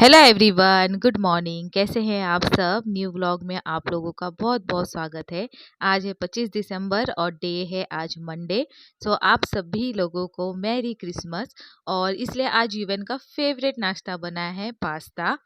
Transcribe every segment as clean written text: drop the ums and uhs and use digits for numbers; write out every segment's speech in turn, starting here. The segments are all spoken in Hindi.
Hello everyone, good morning. कैसे हैं आप सब? न्यू व्लॉग में आप लोगों का बहुत बहुत स्वागत है। आज है 25 दिसंबर और डे है आज मंडे। सो आप सभी लोगों को मैरी क्रिसमस। और इसलिए आज युवन का फेवरेट नाश्ता बना है पास्ता।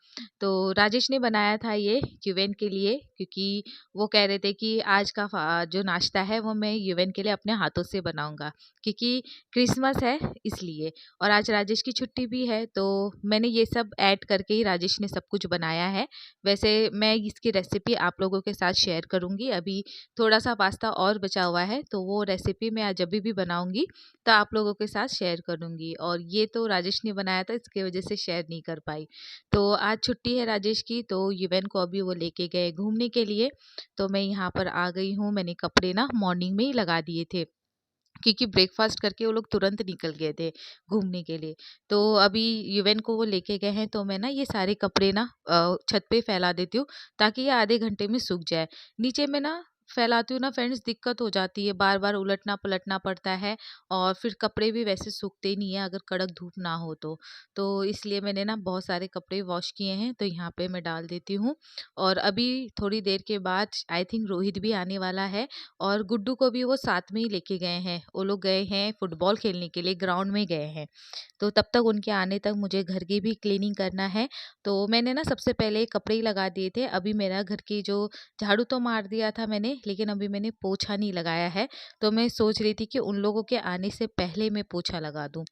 तो राजेश ने बनाया था ये युवन के लिए, क्योंकि वो कह रहे थे कि आज का जो नाश्ता है वो मैं युवन के लिए अपने हाथों से बनाऊंगा, क्योंकि क्रिसमस है इसलिए। और आज राजेश की छुट्टी भी है, तो मैंने ये सब ऐड करके ही राजेश ने सब कुछ बनाया है। वैसे मैं इसकी रेसिपी आप लोगों के साथ शेयर करूंगी। अभी थोड़ा सा पास्ता और बचा हुआ है, तो वो रेसिपी मैं जब भी बनाऊंगी तो आप लोगों के साथ शेयर करूंगी। और ये तो राजेश ने बनाया था, इसके वजह से शेयर नहीं कर पाई। तो आज छुट्टी है राजेश की, तो युवन को अभी वो लेके गए घूमने के लिए। तो मैं यहाँ पर आ गई हूँ। मैंने कपड़े ना मॉर्निंग में ही लगा दिए थे, क्योंकि ब्रेकफास्ट करके वो लोग तुरंत निकल गए थे घूमने के लिए। तो अभी युवन को वो लेके गए हैं, तो मैं ना ये सारे कपड़े ना छत पे फैला देती हूँ, ताकि ये आधे घंटे में सूख जाए। नीचे में ना फैलाती हूँ ना फ्रेंड्स, दिक्कत हो जाती है, बार बार उलटना पलटना पड़ता है। और फिर कपड़े भी वैसे सूखते नहीं है अगर कड़क धूप ना हो तो इसलिए मैंने ना बहुत सारे कपड़े वॉश किए हैं, तो यहाँ पे मैं डाल देती हूँ। और अभी थोड़ी देर के बाद आई थिंक रोहित भी आने वाला है, और गुड्डू को भी वो साथ में ही लेके गए हैं। वो लोग गए हैं फुटबॉल खेलने के लिए, ग्राउंड में गए हैं। तो तब तक उनके आने तक मुझे घर की भी क्लीनिंग करना है। तो मैंने ना सबसे पहले कपड़े ही लगा दिए थे। अभी मेरा घर की जो झाड़ू तो मार दिया था मैंने, लेकिन अभी मैंने पोछा नहीं लगाया है। तो मैं सोच रही थी कि उन लोगों के आने से पहले मैं पोछा लगा दूं।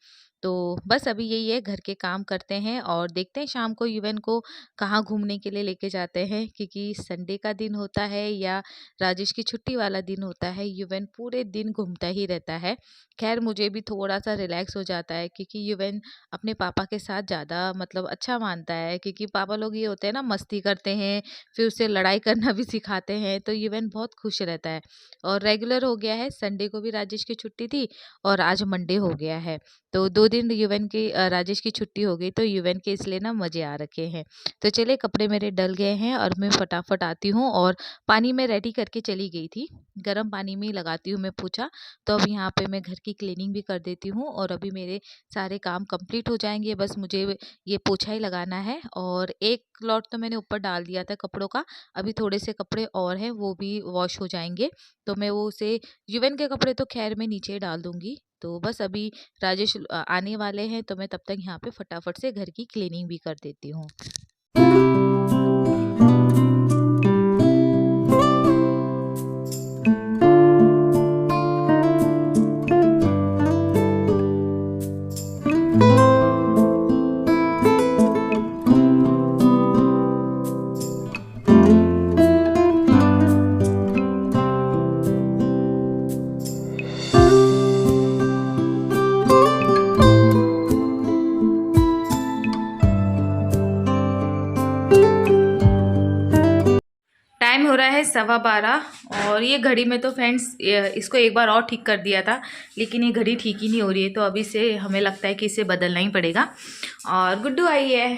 तो बस अभी यही है, घर के काम करते हैं और देखते हैं शाम को युवन को कहाँ घूमने के लिए लेके जाते हैं, क्योंकि संडे का दिन होता है या राजेश की छुट्टी वाला दिन होता है, युवन पूरे दिन घूमता ही रहता है। खैर मुझे भी थोड़ा सा रिलैक्स हो जाता है, क्योंकि युवन अपने पापा के साथ ज़्यादा मतलब अच्छा मानता है, क्योंकि पापा लोग ये होते हैं ना, मस्ती करते हैं, फिर उससे लड़ाई करना भी सिखाते हैं, तो युवन बहुत खुश रहता है। और रेगुलर हो गया है, संडे को भी राजेश की छुट्टी थी और आज मंडे हो गया है। तो 2 दिन युवन की राजेश की छुट्टी हो गई, तो युवन के इसलिए ना मज़े आ रखे हैं। तो चलिए, कपड़े मेरे डल गए हैं और मैं फटाफट आती हूँ। और पानी में रेडी करके चली गई थी, गर्म पानी में ही लगाती हूँ मैं पोछा। तो अब यहाँ पे मैं घर की क्लीनिंग भी कर देती हूँ, और अभी मेरे सारे काम कंप्लीट हो जाएंगे। बस मुझे ये पोछा ही लगाना है। और एक लॉट तो मैंने ऊपर डाल दिया था कपड़ों का, अभी थोड़े से कपड़े और हैं, वो भी वॉश हो जाएंगे। तो मैं वो उसे युवन के कपड़े तो खैर मैं नीचे डाल दूंगी। तो बस अभी राजेश आने वाले हैं, तो मैं तब तक यहाँ पे फटाफट से घर की क्लीनिंग भी कर देती हूँ। टाइम हो रहा है 12:15, और ये घड़ी में तो फ्रेंड्स इसको एक बार और ठीक कर दिया था, लेकिन ये घड़ी ठीक ही नहीं हो रही है। तो अभी से हमें लगता है कि इसे बदलना ही पड़ेगा। और गुड्डू आई है,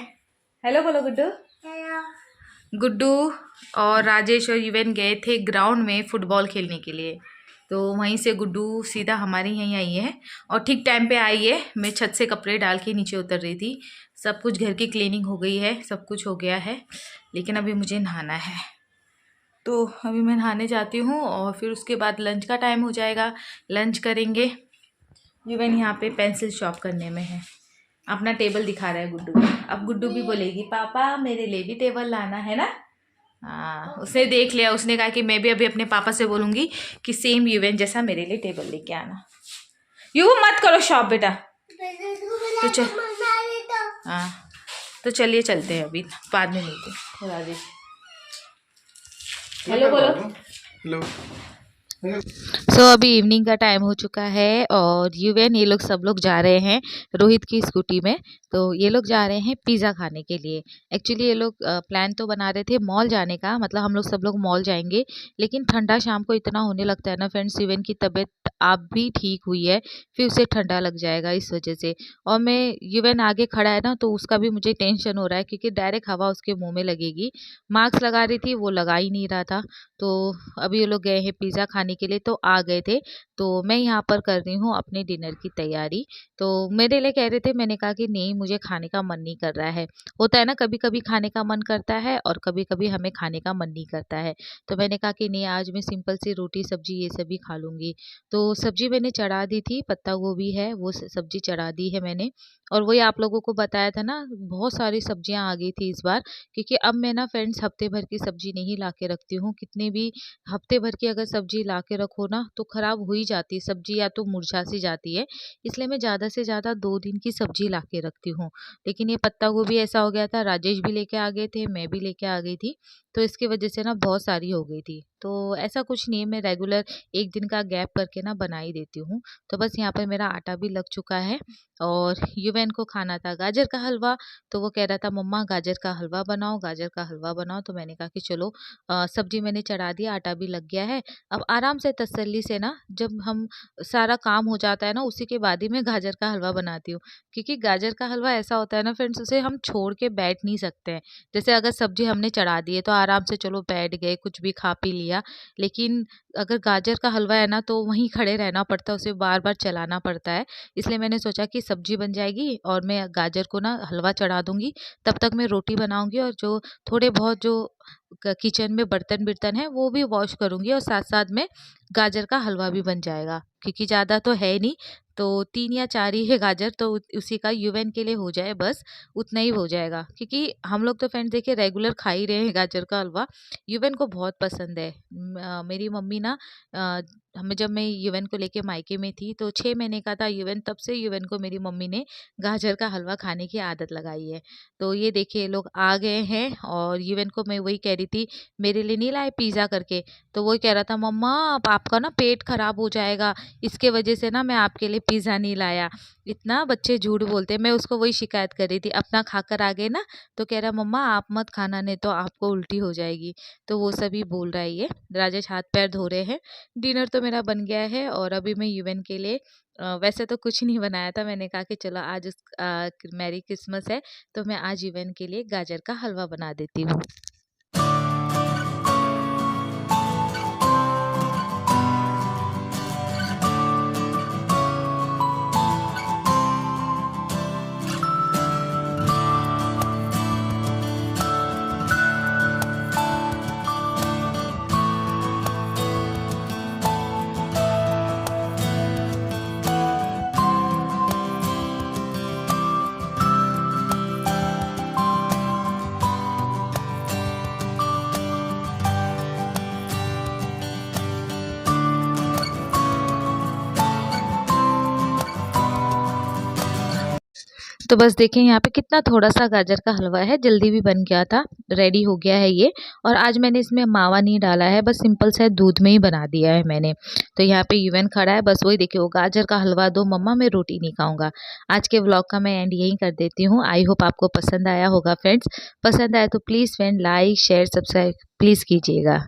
हेलो बोलो गुड्डू। हेलो। गुड्डू और राजेश और युवन गए थे ग्राउंड में फुटबॉल खेलने के लिए, तो वहीं से गुड्डू सीधा हमारे यहीं आई है और ठीक टाइम पे आई है। मैं छत से कपड़े डाल के नीचे उतर रही थी। सब कुछ घर की क्लीनिंग हो गई है, सब कुछ हो गया है, लेकिन अभी मुझे नहाना है। तो अभी मैं नहाने जाती हूँ और फिर उसके बाद लंच का टाइम हो जाएगा, लंच करेंगे। युवन यहाँ पे पेंसिल शॉप करने में है, अपना टेबल दिखा रहा है गुड्डू। अब गुड्डू भी बोलेगी पापा मेरे लिए भी टेबल लाना है ना। हाँ, उसने देख लिया, उसने कहा कि मैं भी अभी अपने पापा से बोलूँगी कि सेम युवन जैसा मेरे लिए टेबल लेके आना। यू मत करो शॉप बेटा। तो चल, हाँ तो चलिए चलते हैं, अभी बाद में मिलते हैं। राजेश हेलो बोलो। हेलो। सो अभी इवनिंग का टाइम हो चुका है और युवन ये लोग सब लोग जा रहे हैं रोहित की स्कूटी में। तो ये लोग जा रहे हैं पिज़्ज़ा खाने के लिए। एक्चुअली ये लोग प्लान तो बना रहे थे मॉल जाने का, मतलब हम लोग सब लोग मॉल जाएंगे, लेकिन ठंडा शाम को इतना होने लगता है ना फ्रेंड्स, युवन की तबीयत आप भी ठीक हुई है, फिर उसे ठंडा लग जाएगा इस वजह से। और मैं युवन आगे खड़ा है ना, तो उसका भी मुझे टेंशन हो रहा है, क्योंकि डायरेक्ट हवा उसके मुँह में लगेगी। मास्क लगा रही थी, वो लगा ही नहीं रहा था। तो अभी ये लोग गए हैं पिज़्ज़ा खाने खाने के लिए तो आ गए थे। तो मैं यहाँ पर कर रही हूँ अपने डिनर की तैयारी। तो मेरे लिए कह रहे थे, मैंने कहा कि नहीं, मुझे खाने का मन नहीं कर रहा है। होता है ना, कभी-कभी खाने का मन करता है और कभी-कभी हमें खाने का मन नहीं करता है। तो मैंने कहा कि नहीं, आज मैं सिंपल सी रोटी सब्जी ये सभी खा लूँगी। तो सब्जी मैंने चढ़ा दी थी, पत्ता गोभी है वो सब्जी चढ़ा दी है मैंने। और वही आप लोगों को बताया था ना, बहुत सारी सब्जियाँ आ गई थी इस बार, क्योंकि अब मैं ना फ्रेंड्स हफ्ते भर की सब्जी नहीं ला के रखती हूँ। कितनी भी हफ्ते भर की अगर सब्जी ला के रखो ना तो खराब हो ही जाती है सब्जी, या तो मुरझा सी जाती है। इसलिए मैं ज़्यादा से ज़्यादा 2 दिन की सब्जी ला के रखती हूँ। लेकिन ये पत्ता गोभी ऐसा हो गया था, राजेश भी लेके आ गए थे, मैं भी लेके आ गई थी, तो इसकी वजह से ना बहुत सारी हो गई थी। तो ऐसा कुछ नहीं है, मैं रेगुलर 1 दिन का गैप करके ना बना ही देती हूँ। तो बस यहाँ पर मेरा आटा भी लग चुका है। और युवेन को खाना था गाजर का हलवा, तो वो कह रहा था मम्मा गाजर का हलवा बनाओ, गाजर का हलवा बनाओ। तो मैंने कहा कि चलो, सब्जी मैंने चढ़ा दिया, आटा भी लग गया है। अब आराम से तसल्ली से ना, जब हम सारा काम हो जाता है ना, उसी के बाद ही मैं गाजर का हलवा बनाती हूँ। क्योंकि गाजर का हलवा ऐसा होता है ना फ्रेंड्स, उसे हम छोड़ के बैठ नहीं सकते हैं। जैसे अगर सब्जी हमने चढ़ा दी है तो आराम से चलो बैठ गए, कुछ भी खा पी लिया। लेकिन अगर गाजर का हलवा है ना, तो वहीं खड़े रहना पड़ता है, उसे बार-बार चलाना पड़ता है। इसलिए मैंने सोचा कि सब्जी बन जाएगी और मैं गाजर को ना हलवा चढ़ा दूँगी, तब तक मैं रोटी बनाऊँगी और जो थोड़े बहुत जो किचन में बर्तन-बिर्तन हैं वो भी वॉश करूँगी, और साथ-साथ में गाजर का हलवा भी बन जाएगा। क्योंकि ज़्यादा तो है नहीं, तो 3 या 4 ही है गाजर, तो उसी का यूवेन के लिए हो जाए बस, उतना ही हो जाएगा। क्योंकि हम लोग तो फ्रेंड्स देखिए रेगुलर खा ही रहे हैं गाजर का हलवा, यूवेन को बहुत पसंद है। मेरी मम्मी ना, अ, हमें जब मैं यूवेन को लेके मायके में थी तो 6 महीने का था यूवेन, तब से यूवेन को मेरी मम्मी ने गाजर का हलवा खाने की आदत लगाई है। तो ये देखिए ये लोग आ गए हैं, और यूवेन को मैं वही कह रही थी, मेरे लिए नहीं लाए पिज़्ज़ा करके, तो वही कह रहा था मम्मा अब आपका ना पेट खराब हो जाएगा, इसके वजह से ना मैं आपके लिए पिज़्ज़ा नहीं लाया। इतना बच्चे झूठ बोलते हैं। मैं उसको वही शिकायत कर रही थी, अपना खाकर आ गए ना, तो कह रहा मम्मा आप मत खाना, नहीं तो आपको उल्टी हो जाएगी। तो वो सभी बोल रहा है ये। राजेश हाथ पैर धो रहे हैं। डिनर तो मेरा बन गया है, और अभी मैं यूवेन के लिए, वैसे तो कुछ नहीं बनाया था, मैंने कहा कि चलो आज मैरी क्रिसमस है, तो मैं आज यूवेन के लिए गाजर का हलवा बना देती हूँ। तो बस देखिए यहाँ पे कितना थोड़ा-सा गाजर का हलवा है, जल्दी भी बन गया था, रेडी हो गया है ये। और आज मैंने इसमें मावा नहीं डाला है, बस सिंपल सा दूध में ही बना दिया है मैंने। तो यहाँ पे यूवेन खड़ा है, बस वही देखिए, वो गाजर का हलवा दो मम्मा, मैं रोटी नहीं खाऊँगा। आज के व्लॉग का मैं एंड यहीं कर देती हूँ। आई होप आपको पसंद आया होगा फ्रेंड्स। पसंद आया तो please friend like, share, subscribe please कीजिएगा।